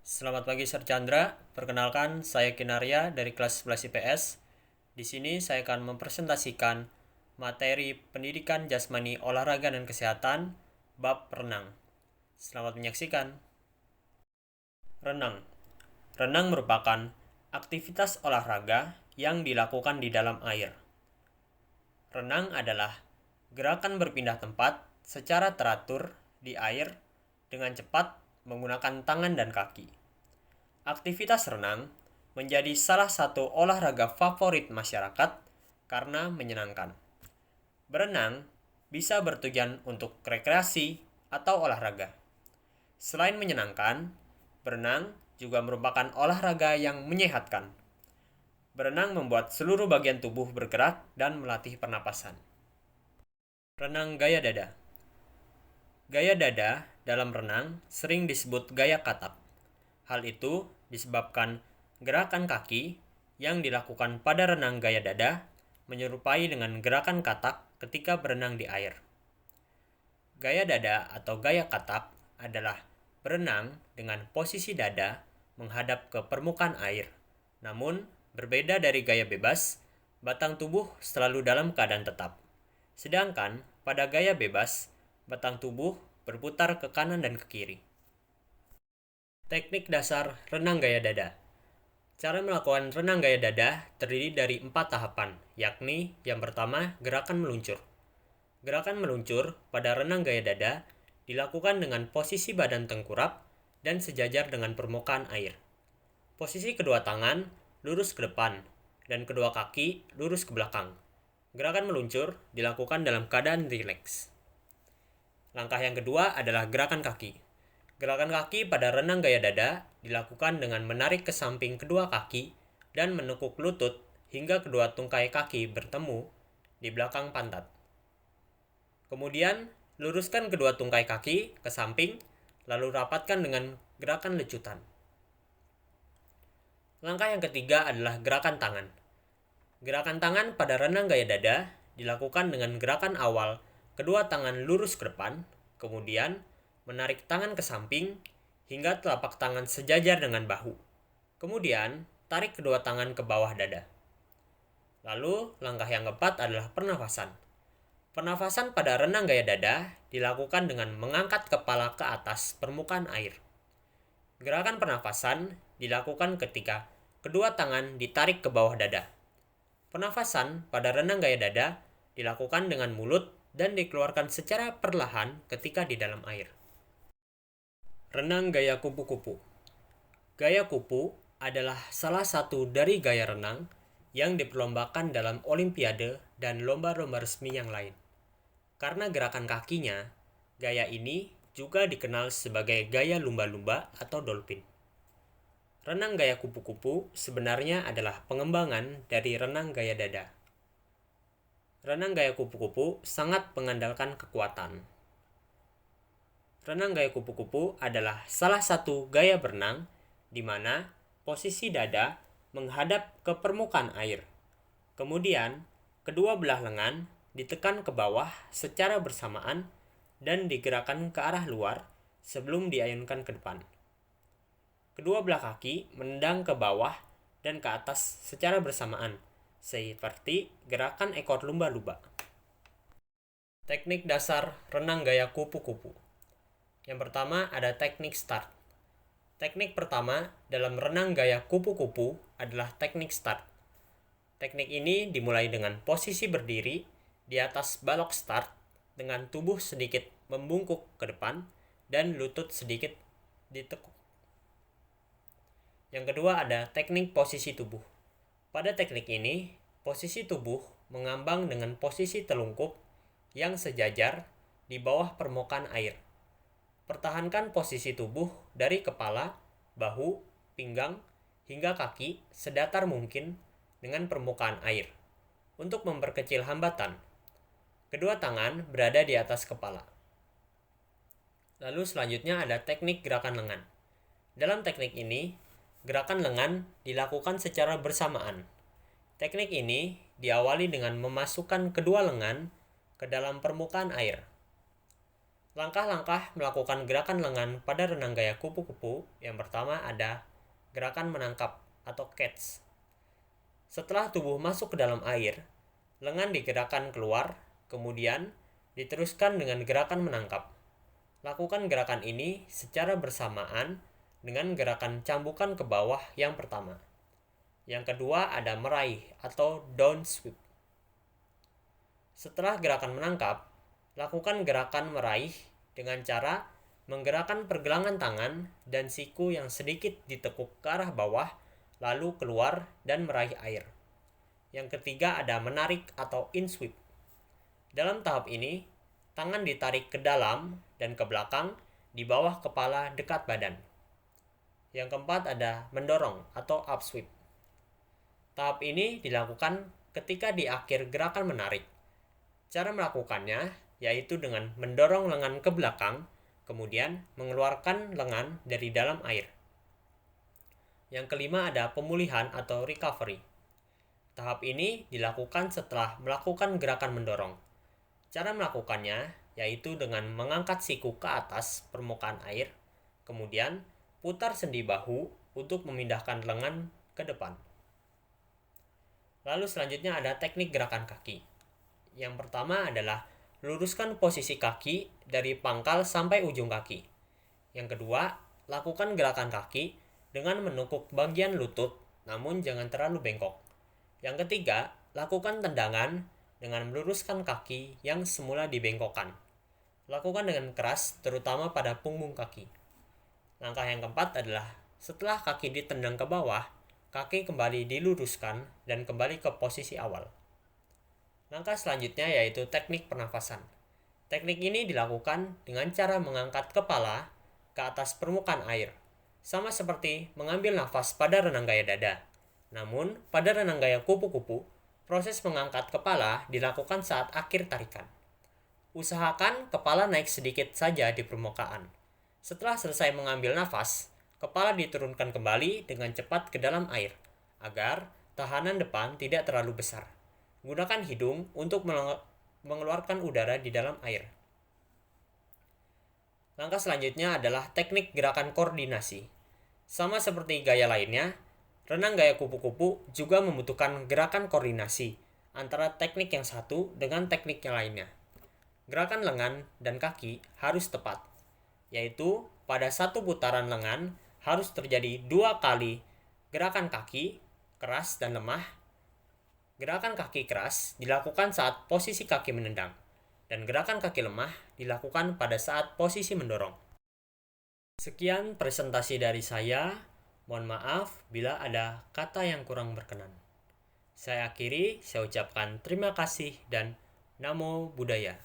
Selamat pagi Sir Chandra, perkenalkan saya Kinarya dari kelas 11 IPS. Di sini saya akan mempresentasikan materi pendidikan jasmani olahraga dan kesehatan bab renang. Selamat menyaksikan. Renang. Renang merupakan aktivitas olahraga yang dilakukan di dalam air. Renang adalah gerakan berpindah tempat secara teratur di air dengan cepat menggunakan tangan dan kaki. Aktivitas renang menjadi salah satu olahraga favorit masyarakat karena menyenangkan. Berenang bisa bertujuan untuk rekreasi atau olahraga. Selain menyenangkan, berenang juga merupakan olahraga yang menyehatkan. Berenang membuat seluruh bagian tubuh bergerak dan melatih pernapasan. Renang gaya dada. Gaya dada dalam renang sering disebut gaya katak. Hal itu disebabkan gerakan kaki yang dilakukan pada renang gaya dada menyerupai dengan gerakan katak ketika berenang di air. Gaya dada atau gaya katak adalah berenang dengan posisi dada menghadap ke permukaan air. Namun, berbeda dari gaya bebas, batang tubuh selalu dalam keadaan tetap. Sedangkan pada gaya bebas, batang tubuh berputar ke kanan dan ke kiri. Teknik dasar renang gaya dada. Cara melakukan renang gaya dada terdiri dari 4 tahapan, yakni yang pertama gerakan meluncur. Gerakan meluncur pada renang gaya dada dilakukan dengan posisi badan tengkurap dan sejajar dengan permukaan air. Posisi kedua tangan lurus ke depan dan kedua kaki lurus ke belakang. Gerakan meluncur dilakukan dalam keadaan rileks. Langkah yang kedua adalah gerakan kaki. Gerakan kaki pada renang gaya dada dilakukan dengan menarik ke samping kedua kaki dan menekuk lutut hingga kedua tungkai kaki bertemu di belakang pantat. Kemudian, luruskan kedua tungkai kaki ke samping, lalu rapatkan dengan gerakan lecutan. Langkah yang ketiga adalah gerakan tangan. Gerakan tangan pada renang gaya dada dilakukan dengan gerakan awal kedua tangan lurus ke depan, kemudian menarik tangan ke samping hingga telapak tangan sejajar dengan bahu. Kemudian, tarik kedua tangan ke bawah dada. Lalu, langkah yang keempat adalah pernafasan. Pernafasan pada renang gaya dada dilakukan dengan mengangkat kepala ke atas permukaan air. Gerakan pernafasan dilakukan ketika kedua tangan ditarik ke bawah dada. Pernafasan pada renang gaya dada dilakukan dengan mulut dan dikeluarkan secara perlahan ketika di dalam air. Renang gaya kupu-kupu. Gaya kupu adalah salah satu dari gaya renang yang diperlombakan dalam olimpiade dan lomba-lomba resmi yang lain. Karena gerakan kakinya, gaya ini juga dikenal sebagai gaya lumba-lumba atau dolphin. Renang gaya kupu-kupu sebenarnya adalah pengembangan dari renang gaya dada. Renang gaya kupu-kupu sangat mengandalkan kekuatan. Renang gaya kupu-kupu adalah salah satu gaya berenang di mana posisi dada menghadap ke permukaan air. Kemudian, kedua belah lengan ditekan ke bawah secara bersamaan dan digerakkan ke arah luar sebelum diayunkan ke depan. Kedua belah kaki menendang ke bawah dan ke atas secara bersamaan, seperti gerakan ekor lumba-lumba. Teknik dasar renang gaya kupu-kupu. Yang pertama ada teknik start. Teknik pertama dalam renang gaya kupu-kupu adalah teknik start. Teknik ini dimulai dengan posisi berdiri di atas balok start dengan tubuh sedikit membungkuk ke depan dan lutut sedikit ditekuk. Yang kedua ada teknik posisi tubuh. Pada teknik ini, posisi tubuh mengambang dengan posisi telungkup yang sejajar di bawah permukaan air. Pertahankan posisi tubuh dari kepala, bahu, pinggang, hingga kaki sedatar mungkin dengan permukaan air. Untuk memperkecil hambatan, kedua tangan berada di atas kepala. Lalu selanjutnya ada teknik gerakan lengan. Dalam teknik ini, gerakan lengan dilakukan secara bersamaan. Teknik ini diawali dengan memasukkan kedua lengan ke dalam permukaan air. Langkah-langkah melakukan gerakan lengan pada renang gaya kupu-kupu. Yang pertama ada gerakan menangkap atau catch. Setelah tubuh masuk ke dalam air, lengan digerakkan keluar, kemudian diteruskan dengan gerakan menangkap. Lakukan gerakan ini secara bersamaan dengan gerakan cambukan ke bawah yang pertama. Yang kedua ada meraih atau down sweep. Setelah gerakan menangkap, lakukan gerakan meraih dengan cara menggerakkan pergelangan tangan dan siku yang sedikit ditekuk ke arah bawah, lalu keluar dan meraih air. Yang ketiga ada menarik atau in sweep. Dalam tahap ini, tangan ditarik ke dalam dan ke belakang di bawah kepala dekat badan. Yang keempat ada mendorong atau up sweep. Tahap ini dilakukan ketika di akhir gerakan menarik. Cara melakukannya yaitu dengan mendorong lengan ke belakang, kemudian mengeluarkan lengan dari dalam air. Yang kelima ada pemulihan atau recovery. Tahap ini dilakukan setelah melakukan gerakan mendorong. Cara melakukannya yaitu dengan mengangkat siku ke atas permukaan air, kemudian putar sendi bahu untuk memindahkan lengan ke depan. Lalu selanjutnya ada teknik gerakan kaki. Yang pertama adalah luruskan posisi kaki dari pangkal sampai ujung kaki. Yang kedua, lakukan gerakan kaki dengan menekuk bagian lutut, namun jangan terlalu bengkok. Yang ketiga, lakukan tendangan dengan meluruskan kaki yang semula dibengkokkan. Lakukan dengan keras, terutama pada punggung kaki. Langkah yang keempat adalah setelah kaki ditendang ke bawah, kaki kembali diluruskan dan kembali ke posisi awal. Langkah selanjutnya yaitu teknik pernafasan. Teknik ini dilakukan dengan cara mengangkat kepala ke atas permukaan air, sama seperti mengambil nafas pada renang gaya dada. Namun, pada renang gaya kupu-kupu, proses mengangkat kepala dilakukan saat akhir tarikan. Usahakan kepala naik sedikit saja di permukaan. Setelah selesai mengambil nafas, kepala diturunkan kembali dengan cepat ke dalam air, agar tahanan depan tidak terlalu besar. Gunakan hidung untuk mengeluarkan udara di dalam air. Langkah selanjutnya adalah teknik gerakan koordinasi. Sama seperti gaya lainnya, renang gaya kupu-kupu juga membutuhkan gerakan koordinasi antara teknik yang satu dengan teknik yang lainnya. Gerakan lengan dan kaki harus tepat, yaitu pada satu putaran lengan harus terjadi 2 kali gerakan kaki keras dan lemah. Gerakan kaki keras dilakukan saat posisi kaki menendang, dan gerakan kaki lemah dilakukan pada saat posisi mendorong. Sekian presentasi dari saya. Mohon maaf bila ada kata yang kurang berkenan. Saya ucapkan terima kasih dan Namo Buddhaya.